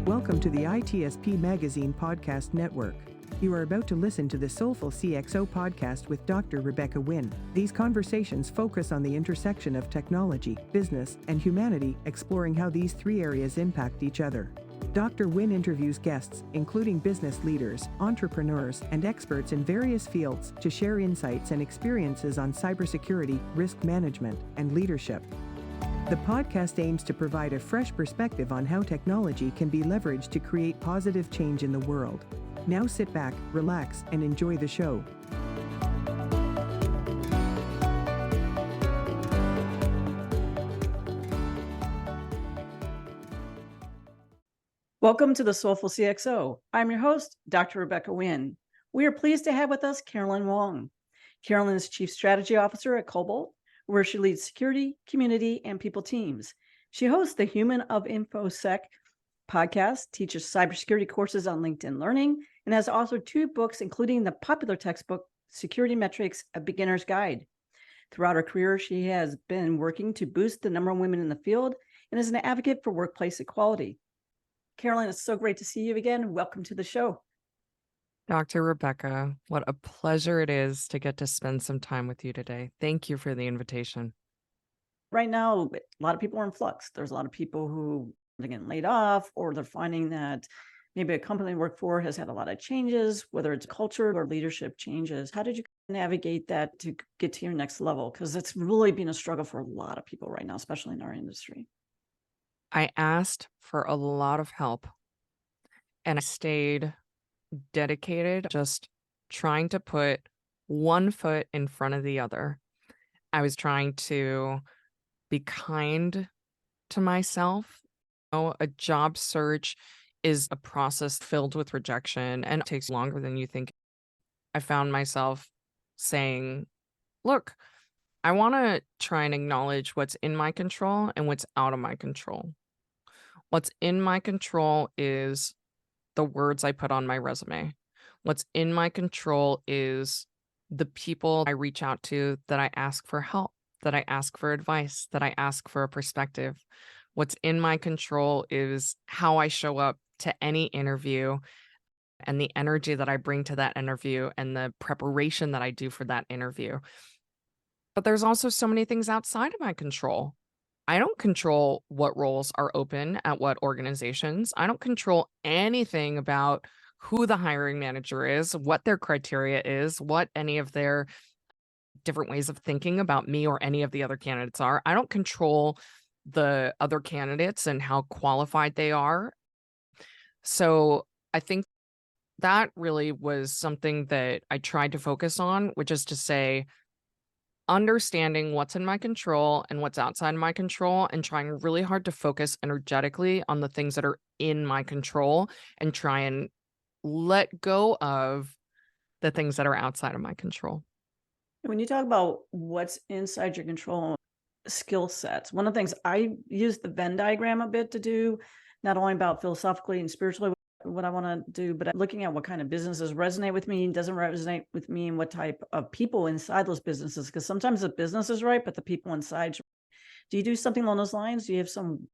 Welcome to the ITSP Magazine Podcast Network. You are about to listen to the Soulful CXO podcast with Dr. Rebecca Wynn. These conversations focus on the intersection of technology, business, and humanity, exploring how these three areas impact each other. Dr. Wynn interviews guests, including business leaders, entrepreneurs, and experts in various fields, to share insights and experiences on cybersecurity, risk management, and leadership. The podcast aims to provide a fresh perspective on how technology can be leveraged to create positive change in the world. Now sit back, relax, and enjoy the show. Welcome to the Soulful CXO. I'm your host, Dr. Rebecca Wynn. We are pleased to have with us Caroline Wong. Caroline is Chief Strategy Officer at Cobalt, where she leads security, community, and people teams. She hosts the Human of InfoSec podcast, teaches cybersecurity courses on LinkedIn Learning, and has authored 2 books, including the popular textbook, Security Metrics, A Beginner's Guide. Throughout her career, she has been working to boost the number of women in the field and is an advocate for workplace equality. Caroline, it's so great to see you again. Welcome to the show. Dr. Rebecca, what a pleasure it is to get to spend some time with you today. Thank you for the invitation. Right now, a lot of people are in flux. There's a lot of people who are getting laid off, or they're finding that maybe a company they work for has had a lot of changes, whether it's culture or leadership changes. How did you navigate that to get to your next level? Because it's really been a struggle for a lot of people right now, especially in our industry. I asked for a lot of help and I stayed dedicated, just trying to put one foot in front of the other. I was trying to be kind to myself. A job search is a process filled with rejection and it takes longer than you think. I found myself saying, look, I want to try and acknowledge what's in my control and what's out of my control. What's in my control is the words I put on my resume. What's in my control is the people I reach out to, that I ask for help, that I ask for advice, that I ask for a perspective. What's in my control is how I show up to any interview and the energy that I bring to that interview and the preparation that I do for that interview. But there's also so many things outside of my control. I don't control what roles are open at what organizations. I don't control anything about who the hiring manager is, what their criteria is, what any of their different ways of thinking about me or any of the other candidates are. I don't control the other candidates and how qualified they are. So I think that really was something that I tried to focus on, which is to say, understanding what's in my control and what's outside my control and trying really hard to focus energetically on the things that are in my control and try and let go of the things that are outside of my control. When you talk about what's inside your control, skill sets, one of the things I use the Venn diagram a bit to do, not only about philosophically and spiritually what I want to do, but looking at what kind of businesses resonate with me, doesn't resonate with me, and what type of people inside those businesses. Because sometimes the business is right, but the people inside. Do you do something along those lines? Do you have some,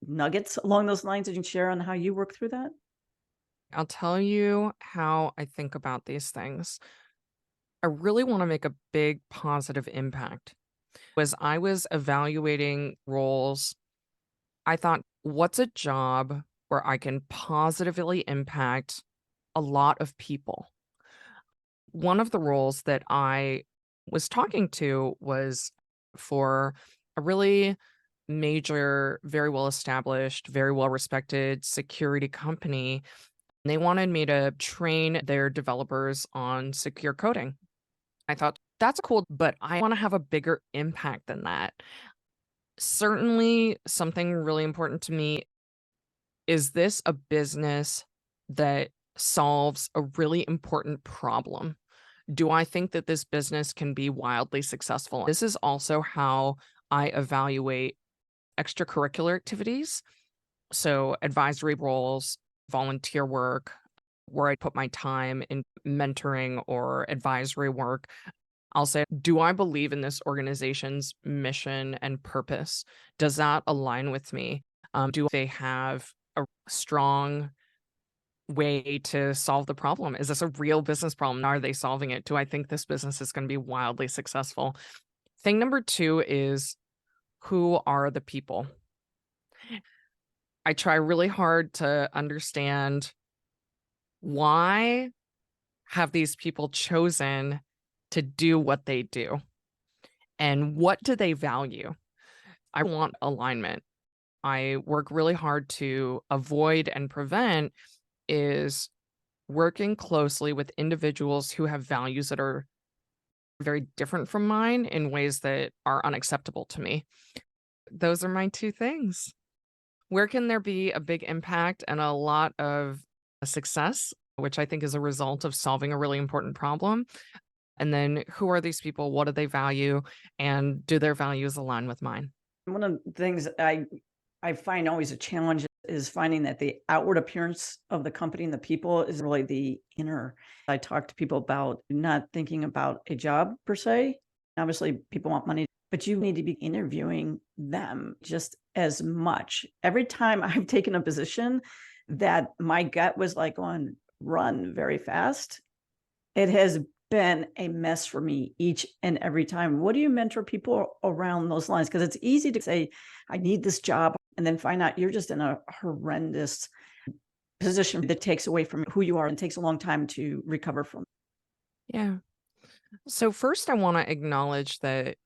nuggets along those lines that you can share on how you work through that? I'll tell you how I think about these things. I really want to make a big positive impact. As I was evaluating roles, I thought, what's a job where I can positively impact a lot of people? One of the roles that I was talking to was for a really major, very well established, very well respected security company. They wanted me to train their developers on secure coding. I thought, that's cool, but I want to have a bigger impact than that. Certainly, something really important to me is this a business that solves a really important problem? Do I think that this business can be wildly successful? This is also how I evaluate extracurricular activities. So advisory roles, volunteer work, where I put my time in mentoring or advisory work. I'll say, do I believe in this organization's mission and purpose? Does that align with me? Do they have a strong way to solve the problem? Is this a real business problem? Are they solving it? Do I think this business is going to be wildly successful? Thing number 2 is, who are the people? I try really hard to understand, why have these people chosen to do what they do? And what do they value? I want alignment. I work really hard to avoid and prevent is working closely with individuals who have values that are very different from mine in ways that are unacceptable to me. Those are my 2 things. Where can there be a big impact and a lot of success, which I think is a result of solving a really important problem? And then, who are these people? What do they value? And do their values align with mine? One of the things I find always a challenge is finding that the outward appearance of the company and the people is really the inner. I talk to people about not thinking about a job per se. Obviously, people want money, but you need to be interviewing them just as much. Every time I've taken a position that my gut was like on run very fast, it has been a mess for me each and every time. What do you mentor people around those lines? Because it's easy to say, I need this job, and then find out you're just in a horrendous position that takes away from who you are and takes a long time to recover from. Yeah. So first, I want to acknowledge that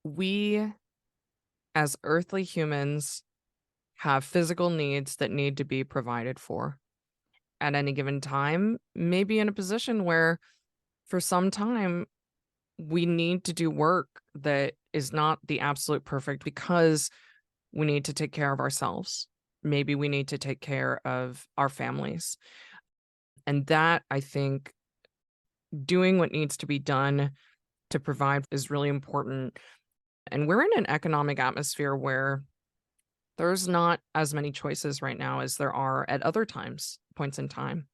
we, as earthly humans, have physical needs that need to be provided for. At any given time, maybe in a position where for some time we need to do work that is not the absolute perfect because we need to take care of ourselves. Maybe we need to take care of our families. And that, I think, doing what needs to be done to provide is really important. And we're in an economic atmosphere where there's not as many choices right now as there are at other points in time.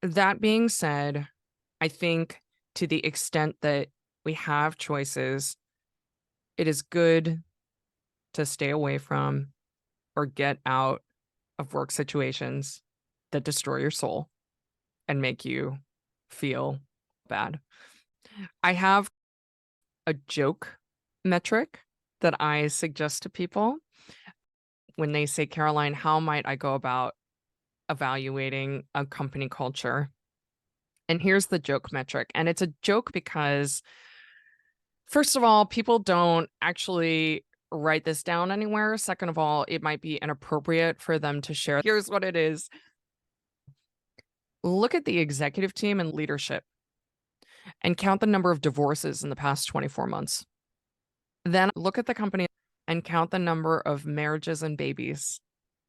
That being said, I think to the extent that we have choices, it is good to stay away from or get out of work situations that destroy your soul and make you feel bad. I have a joke metric that I suggest to people when they say, Caroline, how might I go about evaluating a company culture? And here's the joke metric. And it's a joke because, first of all, people don't actually write this down anywhere. Second of all, it might be inappropriate for them to share. Here's what it is. Look at the executive team and leadership and count the number of divorces in the past 24 months. Then look at the company and count the number of marriages and babies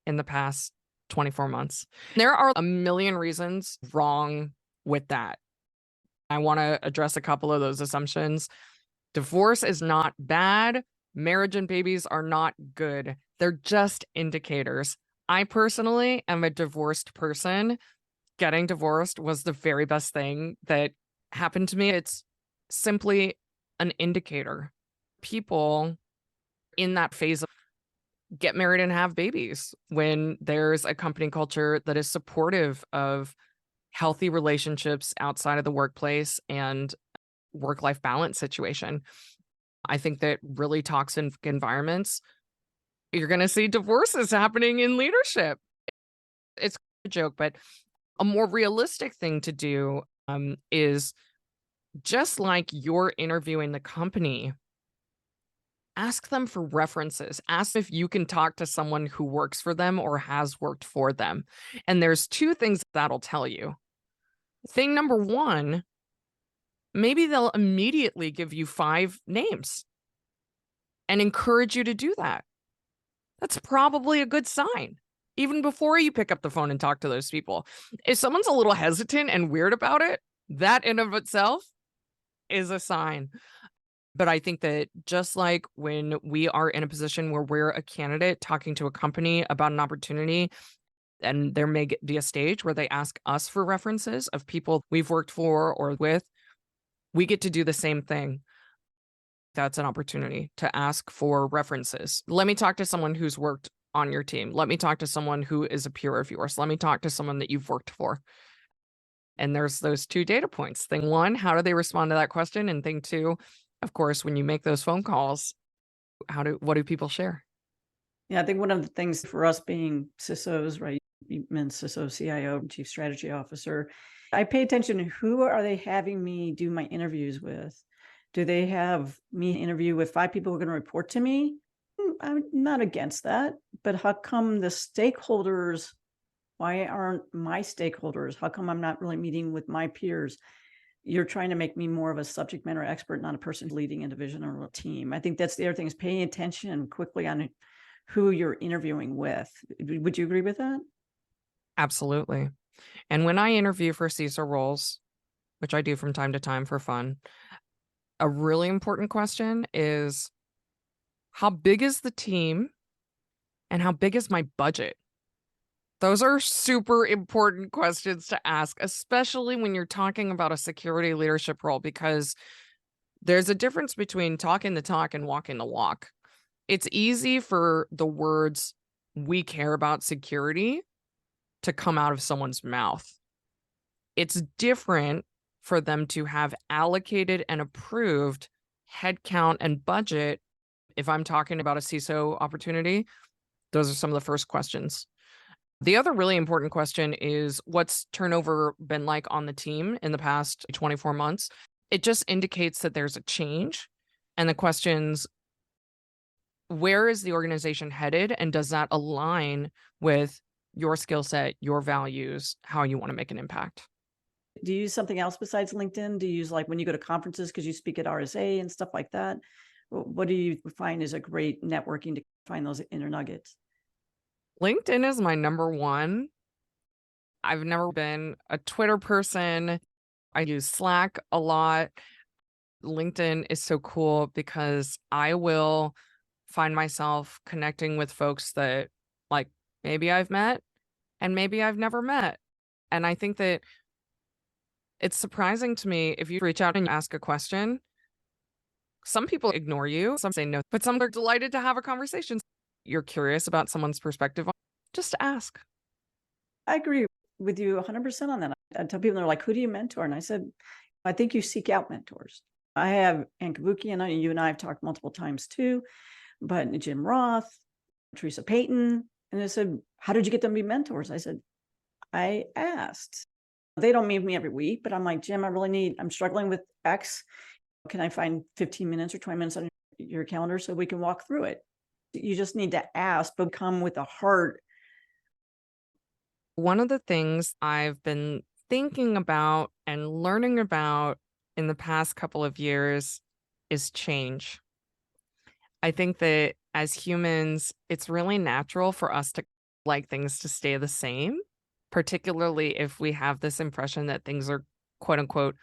in the past 24 months. There are a million reasons wrong with that. I want to address a couple of those assumptions. Divorce is not bad. Marriage and babies are not good. They're just indicators. I personally am a divorced person. Getting divorced was the very best thing that happened to me. It's simply an indicator. People in that phase of get married and have babies when there's a company culture that is supportive of healthy relationships outside of the workplace and work-life balance situation. I think that really toxic environments, you're going to see divorces happening in leadership. It's a joke, but a more realistic thing to do is, just like you're interviewing the company, ask them for references. Ask if you can talk to someone who works for them or has worked for them. And there's 2 things that'll tell you. Thing number 1, maybe they'll immediately give you 5 names and encourage you to do that. That's probably a good sign, even before you pick up the phone and talk to those people. If someone's a little hesitant and weird about it, that in of itself is a sign. But I think that just like when we are in a position where we're a candidate talking to a company about an opportunity, and there may be a stage where they ask us for references of people we've worked for or with, we get to do the same thing. That's an opportunity to ask for references. Let me talk to someone who's worked on your team. Let me talk to someone who is a peer of yours. Let me talk to someone that you've worked for. And there's those 2 data points. Thing 1, how do they respond to that question? And thing 2, of course, when you make those phone calls, what do people share? Yeah, I think one of the things for us being CISOs, right? You mentioned CISO, CIO, Chief Strategy Officer. I pay attention to who are they having me do my interviews with? Do they have me interview with 5 people who are going to report to me? I'm not against that, but how come the stakeholders, why aren't my stakeholders? How come I'm not really meeting with my peers? You're trying to make me more of a subject matter expert, not a person leading a division or a team. I think that's the other thing, is paying attention quickly on who you're interviewing with. Would you agree with that? Absolutely. And when I interview for CISO roles, which I do from time to time for fun, a really important question is, how big is the team and how big is my budget? Those are super important questions to ask, especially when you're talking about a security leadership role, because there's a difference between talking the talk and walking the walk. It's easy for the words, "we care about security," to come out of someone's mouth. It's different for them to have allocated and approved headcount and budget. If I'm talking about a CISO opportunity, those are some of the first questions. The other really important question is, what's turnover been like on the team in the past 24 months? It just indicates that there's a change. And the questions, where is the organization headed? And does that align with your skill set, your values, how you want to make an impact? Do you use something else besides LinkedIn? Do you use, like, when you go to conferences, because you speak at RSA and stuff like that? What do you find is a great networking to find those inner nuggets? LinkedIn is my number one. I've never been a Twitter person. I use Slack a lot. LinkedIn is so cool because I will find myself connecting with folks that, like, maybe I've met and maybe I've never met. And I think that it's surprising to me, if you reach out and ask a question, some people ignore you, some say no, but some are delighted to have a conversation. You're curious about someone's perspective, just ask. I agree with you 100% on that. I tell people, they're like, who do you mentor? And I said, I think you seek out mentors. I have Ann Kabuki, and you and I have talked multiple times too, but Jim Roth, Teresa Payton. And they said, how did you get them to be mentors? I said, I asked. They don't meet me every week, but I'm like, Jim, I'm struggling with X. Can I find 15 minutes or 20 minutes on your calendar so we can walk through it? You just need to ask, but come with a heart. One of the things I've been thinking about and learning about in the past couple of years is change. I think that as humans, it's really natural for us to like things to stay the same, particularly if we have this impression that things are quote unquote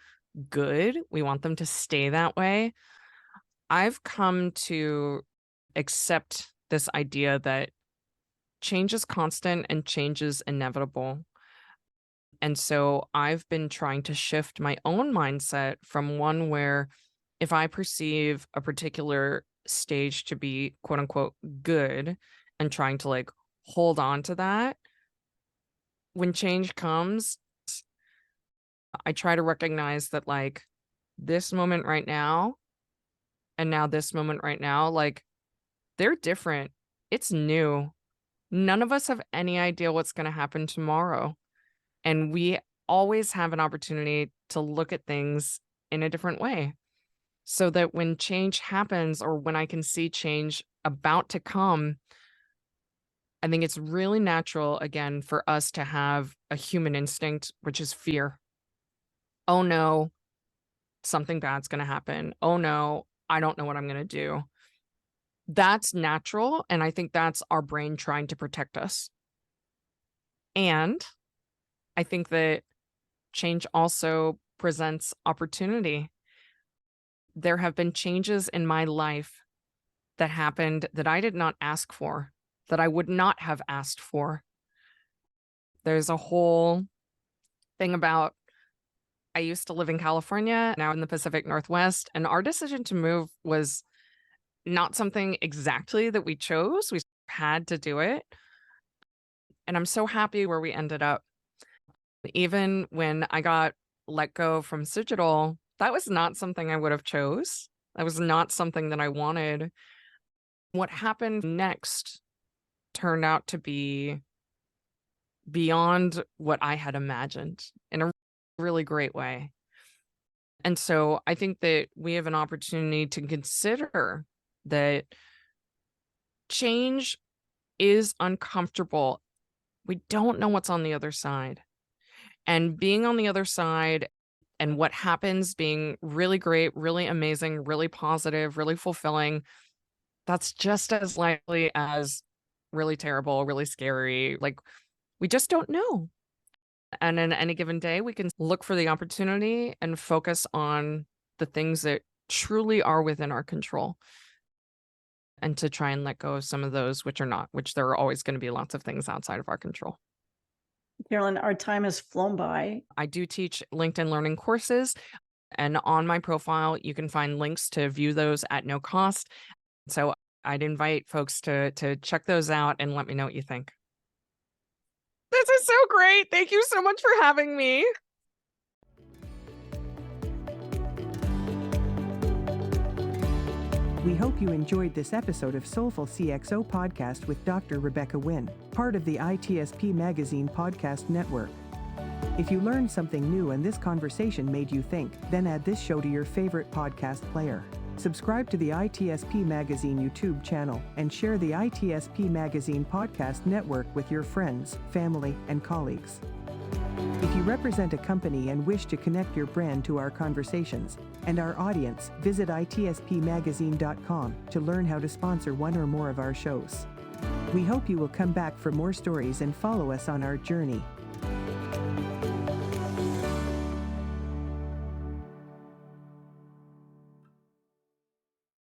good. We want them to stay that way. I've come to accept this idea that change is constant and change is inevitable. And so I've been trying to shift my own mindset from one where, if I perceive a particular stage to be quote unquote good, and trying to like hold on to that, when change comes, I try to recognize that, like, this moment right now and now this moment right now, like, they're different. It's new. None of us have any idea what's going to happen tomorrow. And we always have an opportunity to look at things in a different way, so that when change happens, or when I can see change about to come, I think it's really natural, again, for us to have a human instinct, which is fear. Oh no, something bad's going to happen. Oh no, I don't know what I'm going to do. That's natural. And I think that's our brain trying to protect us. And I think that change also presents opportunity. There have been changes in my life that happened that I did not ask for, that I would not have asked for. There's a whole thing about, I used to live in California, now in the Pacific Northwest, and our decision to move was not something exactly that we chose. We had to do it. And I'm so happy where we ended up. Even when I got let go from Digital, that was not something I would have chose. That was not something that I wanted. What happened next turned out to be beyond what I had imagined in a really great way. And so I think that we have an opportunity to consider that change is uncomfortable. We don't know what's on the other side. And being on the other side and what happens being really great, really amazing, really positive, really fulfilling, that's just as likely as really terrible, really scary. Like, we just don't know. And in any given day, we can look for the opportunity and focus on the things that truly are within our control, and to try and let go of some of those which are not, which there are always going to be lots of things outside of our control. Caroline, our time has flown by. I do teach LinkedIn Learning courses, and on my profile, you can find links to view those at no cost. So I'd invite folks to check those out and let me know what you think. This is so great. Thank you so much for having me. We hope you enjoyed this episode of Soulful CXO podcast with Dr. Rebecca Wynn, part of the ITSP Magazine podcast network. If you learned something new and this conversation made you think, then add this show to your favorite podcast player. Subscribe to the ITSP Magazine YouTube channel and share the ITSP Magazine podcast network with your friends, family, and colleagues. If you represent a company and wish to connect your brand to our conversations and our audience, visit itspmagazine.com to learn how to sponsor one or more of our shows. We hope you will come back for more stories and follow us on our journey.